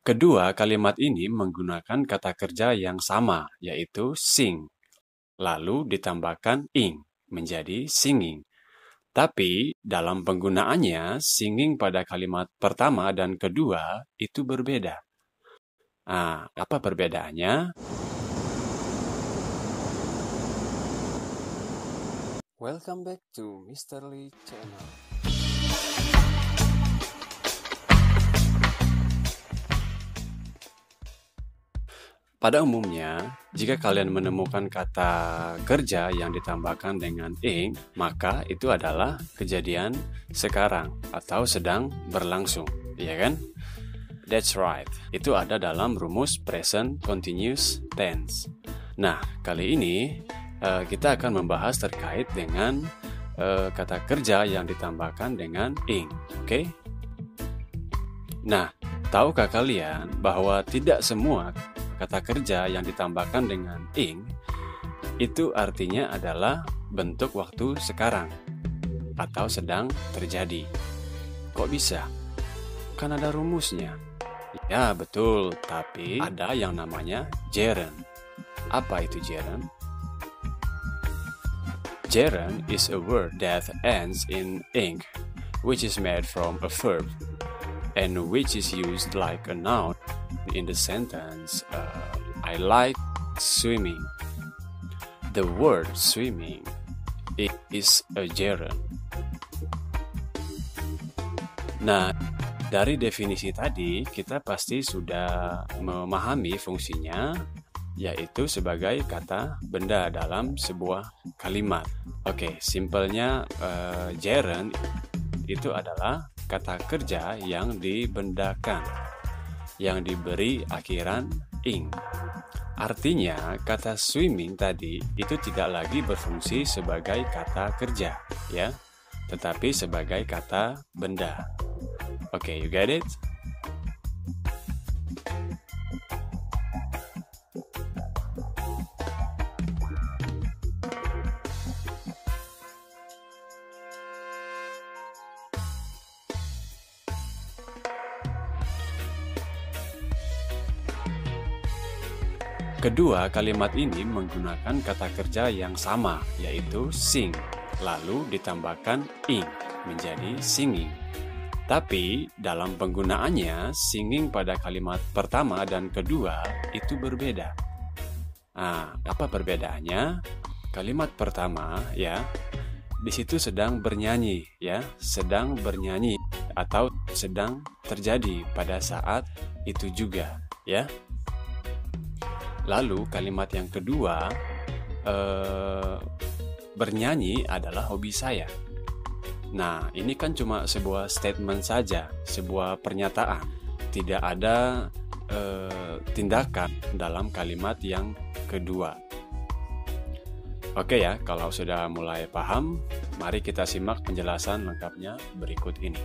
Kedua, kalimat ini menggunakan kata kerja yang sama, yaitu sing, lalu ditambahkan ing, menjadi singing. Tapi dalam penggunaannya, singing pada kalimat pertama dan kedua itu berbeda. Apa perbedaannya? Welcome back to Mr. Lee Channel. Pada umumnya, jika kalian menemukan kata kerja yang ditambahkan dengan ing, maka itu adalah kejadian sekarang atau sedang berlangsung, ya kan? That's right, itu ada dalam rumus present continuous tense. Nah, kali ini kita akan membahas terkait dengan kata kerja yang ditambahkan dengan ing, oke? Nah, tahukah kalian bahwa tidak semua kata kerja yang ditambahkan dengan ing itu artinya adalah bentuk waktu sekarang atau sedang terjadi. Kok bisa? Kan ada rumusnya. Ya betul, tapi ada yang namanya gerund. Apa itu gerund? Gerund is a word that ends in ing, which is made from a verb and which is used like a noun in the sentence, I like swimming. The word swimming is a gerund. Nah, dari definisi tadi kita pasti sudah memahami fungsinya, yaitu sebagai kata benda dalam sebuah kalimat. Oke, simpelnya gerund itu adalah kata kerja yang dibendakan, yang diberi akhiran ing. Artinya, kata swimming tadi itu tidak lagi berfungsi sebagai kata kerja, ya, tetapi sebagai kata benda. Oke, you get it? Kedua, kalimat ini menggunakan kata kerja yang sama, yaitu sing, lalu ditambahkan ing, menjadi singing. Tapi, dalam penggunaannya, singing pada kalimat pertama dan kedua itu berbeda. Apa perbedaannya? Kalimat pertama, ya, di situ sedang bernyanyi, ya, sedang bernyanyi atau sedang terjadi pada saat itu juga, ya. Lalu kalimat yang kedua, bernyanyi adalah hobi saya. Nah, ini kan cuma sebuah statement saja, sebuah pernyataan. Tidak ada tindakan dalam kalimat yang kedua. Oke ya, kalau sudah mulai paham, mari kita simak penjelasan lengkapnya berikut ini.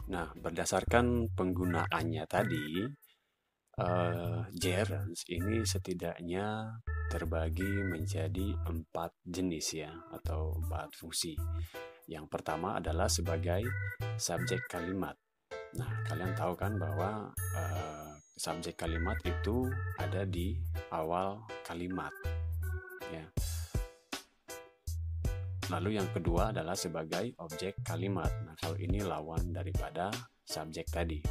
Nah, berdasarkan penggunaannya tadi, gerunds ini setidaknya terbagi menjadi 4 jenis ya, atau 4 fungsi. Yang pertama adalah sebagai subjek kalimat. Nah, kalian tahu kan bahwa subjek kalimat itu ada di awal kalimat, ya. Lalu yang kedua adalah sebagai objek kalimat. Nah, kalau ini lawan daripada subjek tadi.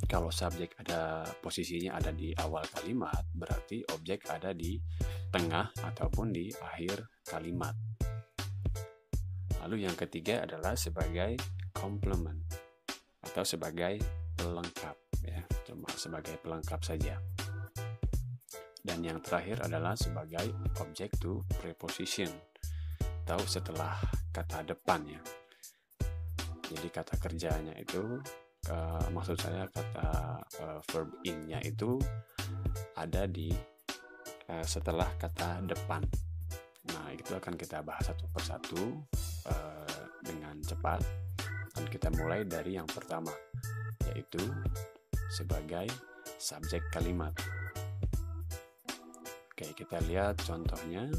Kalau subjek ada posisinya ada di awal kalimat, berarti objek ada di tengah ataupun di akhir kalimat. Lalu yang ketiga adalah sebagai complement atau sebagai pelengkap, ya, cuma sebagai pelengkap saja. Dan yang terakhir adalah sebagai object to preposition, atau setelah kata depan, ya. Jadi kata kerjanya itu, maksud saya kata verb ing-nya itu ada di setelah kata depan. Nah, itu akan kita bahas satu persatu dengan cepat. Dan kita mulai dari yang pertama, yaitu sebagai subjek kalimat. Oke, kita lihat contohnya.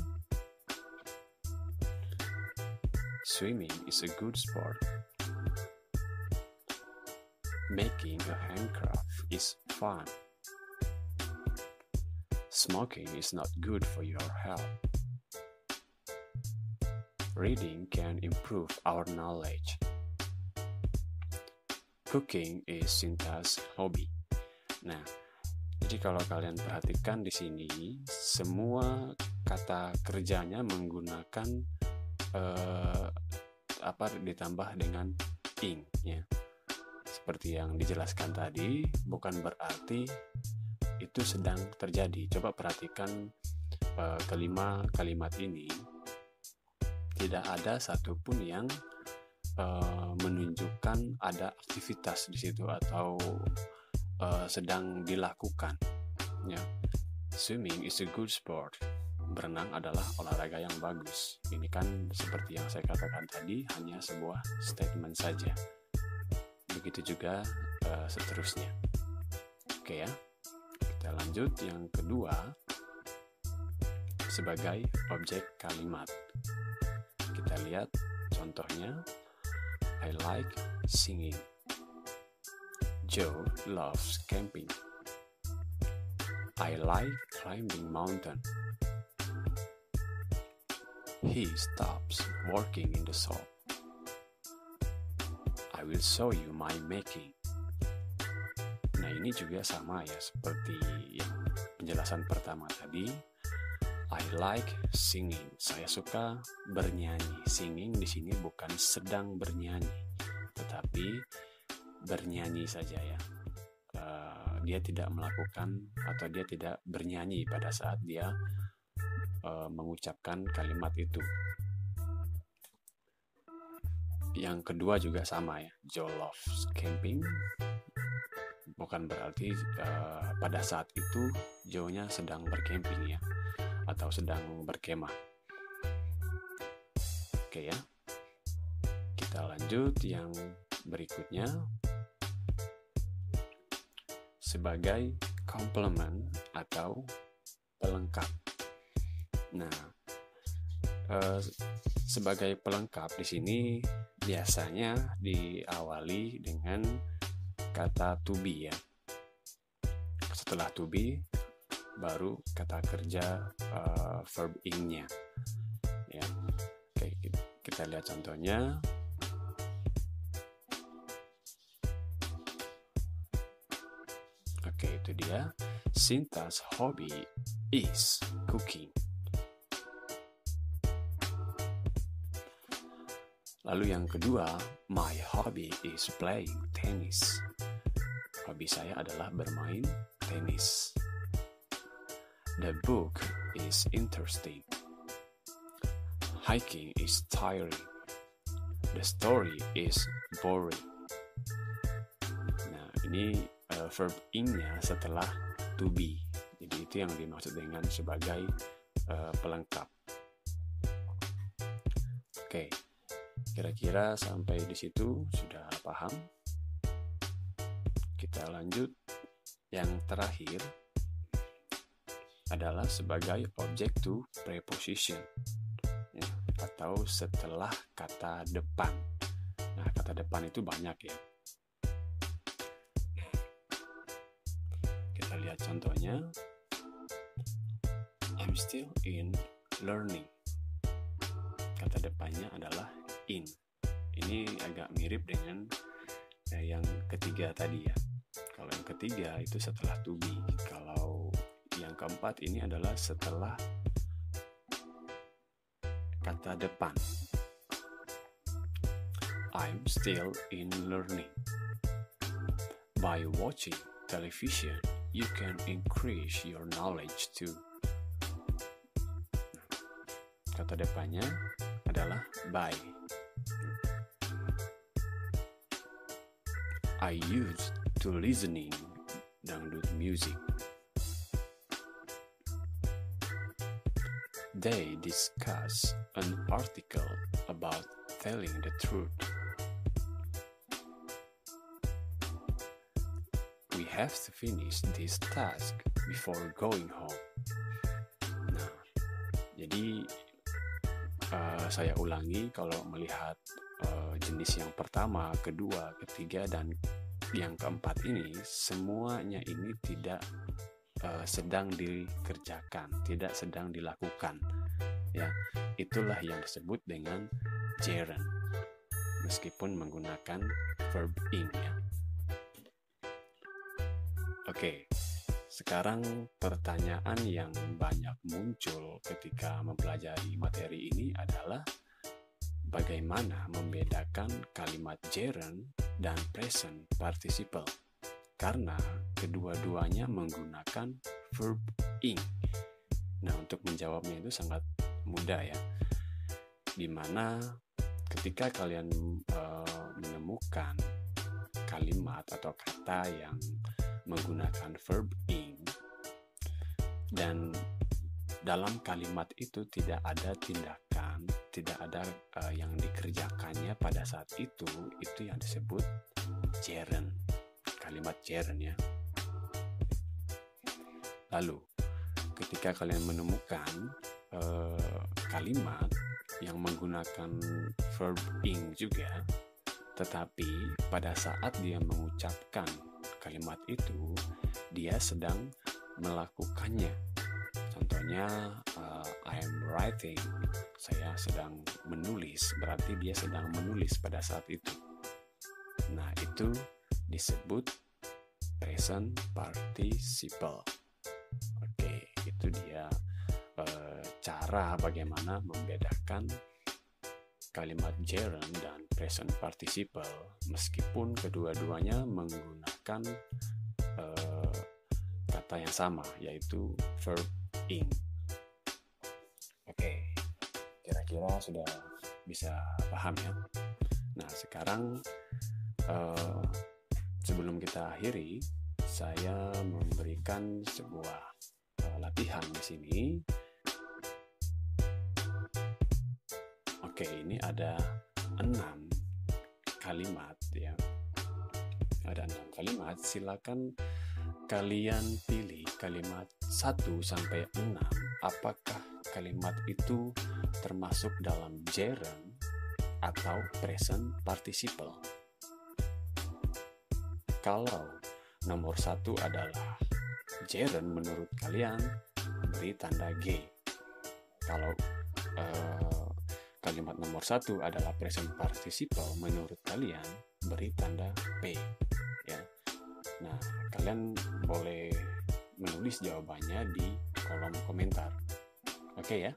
Swimming is a good sport. Making a handcraft is fun. Smoking is not good for your health. Reading can improve our knowledge. Cooking is Sinta's hobby. Nah, jadi kalau kalian perhatikan di sini, semua kata kerjanya menggunakan ditambah dengan ing, ya. Seperti yang dijelaskan tadi, bukan berarti itu sedang terjadi. Coba perhatikan kelima kalimat ini, tidak ada satupun yang menunjukkan ada aktivitas di situ atau sedang dilakukan. Ya. Swimming is a good sport. Berenang adalah olahraga yang bagus. Ini kan seperti yang saya katakan tadi, hanya sebuah statement saja. Begitu juga seterusnya. Oke ya, kita lanjut. Yang kedua, sebagai objek kalimat. Kita lihat contohnya. I like singing. Joe loves camping. I like climbing mountain. He stops working in the shop. I will show you my making. Nah, ini juga sama ya seperti penjelasan pertama tadi. I like singing. Saya suka bernyanyi. Singing di sini bukan sedang bernyanyi, tetapi bernyanyi saja ya. Dia tidak melakukan atau dia tidak bernyanyi pada saat dia mengucapkan kalimat itu. Yang kedua juga sama ya. Joe loves camping. Bukan berarti pada saat itu Joe-nya sedang bercamping ya, atau sedang berkemah. Oke ya. Kita lanjut yang berikutnya. Sebagai komplement atau pelengkap. Nah, sebagai pelengkap di sini biasanya diawali dengan kata to be ya. Setelah to be baru kata kerja verb ing-nya. Ya. Oke, kita lihat contohnya. Oke, itu dia. Sinta's hobby is cooking. Lalu yang kedua, my hobby is playing tennis. Hobi saya adalah bermain tenis. The book is interesting. Hiking is tiring. The story is boring. Nah, ini verb ing-nya setelah to be. Jadi itu yang dimaksud dengan sebagai pelengkap. Oke. Kira-kira sampai di situ sudah paham? Kita lanjut. Yang terakhir adalah sebagai object to preposition ya, atau setelah kata depan. Nah, kata depan itu banyak ya. Kita lihat contohnya. I'm still in learning. Kata depannya adalah in. Ini agak mirip dengan yang ketiga tadi ya. Kalau yang ketiga itu setelah to be. Kalau yang keempat ini adalah setelah kata depan. I'm still in learning. By watching television, you can increase your knowledge too. Kata depannya adalah by. I used to listening dangdut music. They discuss an article about telling the truth. We have to finish this task before going home. Nah, jadi saya ulangi, kalau melihat jenis yang pertama, kedua, ketiga, dan yang keempat ini, semuanya ini tidak sedang dikerjakan, tidak sedang dilakukan. Ya, itulah yang disebut dengan gerund, meskipun menggunakan verb ing ya. Oke, sekarang pertanyaan yang banyak muncul ketika mempelajari materi ini adalah bagaimana membedakan kalimat gerund dan present participle, karena kedua-duanya menggunakan verb ing. Nah, untuk menjawabnya itu sangat mudah ya, dimana ketika kalian menemukan kalimat atau kata yang menggunakan verb ing dan dalam kalimat itu tidak ada tindakan, tidak ada yang dikerjakannya pada saat itu yang disebut gerund, kalimat gerund ya. Lalu ketika kalian menemukan kalimat yang menggunakan verb ing juga, tetapi pada saat dia mengucapkan kalimat itu dia sedang melakukannya. Contohnya I am writing, saya sedang menulis, berarti dia sedang menulis pada saat itu. Nah, itu disebut present participle. Oke, itu dia cara bagaimana membedakan kalimat gerund dan present participle, meskipun kedua-duanya menggunakan kata yang sama, yaitu verb ing. Oke, kira-kira sudah bisa paham ya. Nah, sekarang sebelum kita akhiri, saya memberikan sebuah latihan di sini. Oke, ini ada 6 kalimat ya. Ada 6 kalimat, silakan kalian pilih kalimat 1 sampai 6. Apakah kalimat itu termasuk dalam gerund atau present participle? Kalau nomor 1 adalah gerund menurut kalian, beri tanda G. Kalau kalimat nomor 1 adalah present participle menurut kalian, beri tanda P ya. Nah, kalian boleh menulis jawabannya di kolom komentar. Oke ya.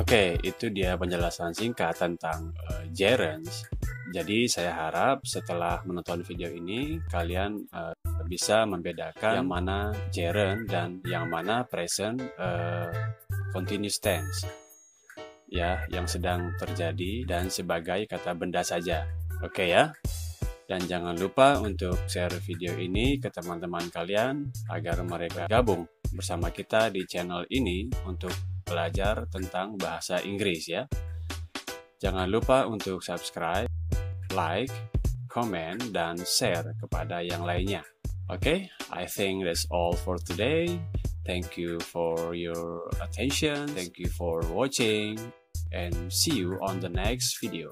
Oke, itu dia penjelasan singkat tentang gerunds. Jadi saya harap setelah menonton video ini kalian bisa membedakan yang mana gerund dan yang mana present continuous tense ya, yang sedang terjadi dan sebagai kata benda saja. Oke ya. Dan jangan lupa untuk share video ini ke teman-teman kalian agar mereka gabung bersama kita di channel ini untuk belajar tentang bahasa Inggris ya. Jangan lupa untuk subscribe, like, comment, dan share kepada yang lainnya. Okay, I think that's all for today. Thank you for your attention. Thank you for watching, and see you on the next video.